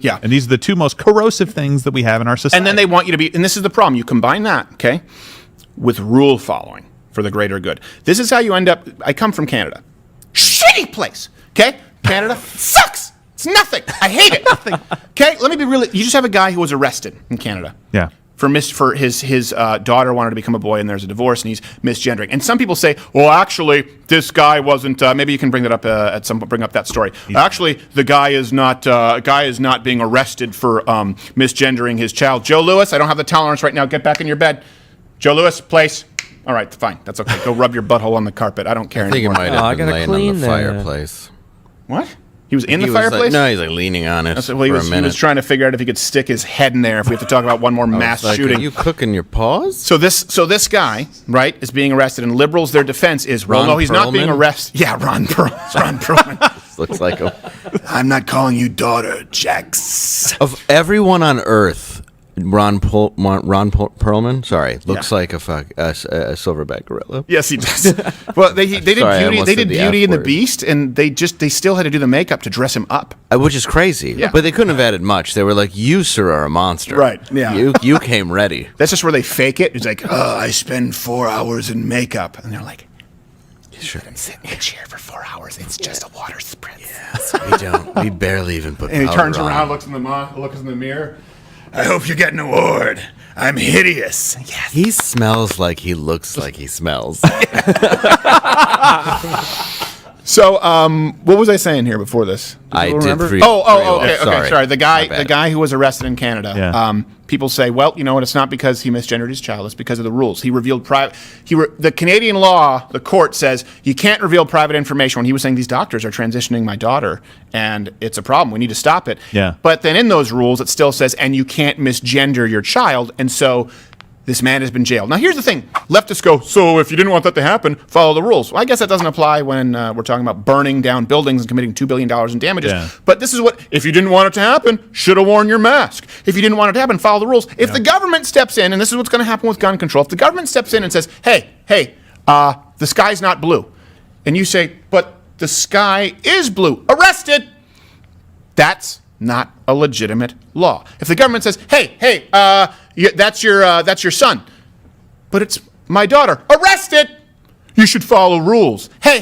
Yeah. And these are the two most corrosive things that we have in our society. And then they want you to be, and this is the problem, you combine that, okay, with rule following for the greater good. This is how you end up, I come from Canada. Shitty place, okay? Canada sucks. It's nothing. I hate it. Nothing. Okay, let me be really, you just have a guy who was arrested in Canada. Yeah. For his daughter wanted to become a boy, and there's a divorce, and he's misgendering. And some people say, well, actually, this guy wasn't. Maybe you can bring that up at some point. Bring up that story. Actually, the guy is not being arrested for misgendering his child. Joe Lewis, I don't have the tolerance right now. Get back in your bed. Joe Lewis, place. All right, fine. That's okay. Go rub your butthole on the carpet. I don't care I think anymore. he might have been laying on the fireplace. What? He was in the He was fireplace? no, he's like leaning on it Well, he for a was minute. trying to figure out if he could stick his head in there if we have to talk about one more mass Like, shooting. Are you cooking your paws? So this guy, right, is being arrested, and liberals, their defense is, well, Ron no, he's not being Perlman? arrested. Yeah, Ron Perlman. Looks like I'm not calling you daughter, Jax. of everyone on Earth, Perlman, sorry, looks like a silverback gorilla. Yes, he does. Well, they did Sorry, I Beauty. almost They said did the Beauty F and the word. Beast, and they still had to do the makeup to dress him up. Which is crazy. Yeah. But they couldn't have added much. They were like, you, sir, are a monster. Right, yeah. You came ready. That's just where they fake it. It's like, I spend 4 hours in makeup, and they're like, Sure. sit in a chair for 4 hours. It's just a water spritz. We don't. We barely even put And he powder turns on. around, looks in the mirror. I hope you get an award. I'm hideous. Yes. He smells like he looks like he smells. So, what was I saying here before this? I you did remember? three- Oh, three- okay. Sorry. The My bad. guy who was arrested in Canada. Yeah. People say, well, you know what? It's not because he misgendered his child. It's because of the rules. He revealed private. The Canadian law, the court says you can't reveal private information. When he was saying these doctors are transitioning my daughter, and it's a problem. We need to stop it. Yeah. But then in those rules, it still says, and you can't misgender your child, and so. This man has been jailed. Now, here's the thing. Leftists go, so if you didn't want that to happen, follow the rules. Well, I guess that doesn't apply when we're talking about burning down buildings and committing $2 billion in damages. Yeah. But this is what, if you didn't want it to happen, should have worn your mask. If you didn't want it to happen, follow the rules. If the government steps in, and this is what's going to happen with gun control, if the government steps in and says, hey, the sky's not blue, and you say, but the sky is blue, arrested, that's not a legitimate law. If the government says, hey, that's your son, but it's my daughter, arrested, you should follow rules. Hey,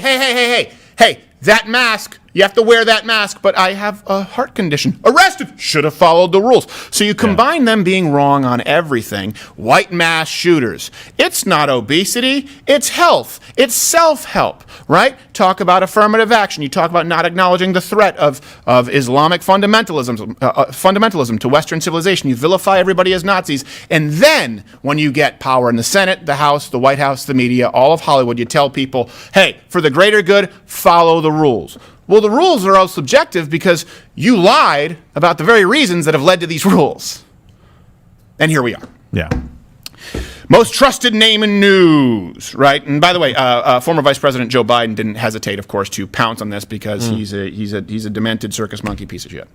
that mask, you have to wear that mask, but I have a heart condition. Arrested, should have followed the rules. So you combine them being wrong on everything. White mass shooters. It's not obesity, it's health. It's self-help, right? Talk about affirmative action. You talk about not acknowledging the threat of Islamic fundamentalism to Western civilization. You vilify everybody as Nazis. And then when you get power in the Senate, the House, the White House, the media, all of Hollywood, you tell people, hey, for the greater good, follow the rules. Well, the rules are all subjective because you lied about the very reasons that have led to these rules. And here we are. Yeah. Most trusted name in news, right? And by the way, former Vice President Joe Biden didn't hesitate, of course, to pounce on this because he's a demented circus monkey piece of shit.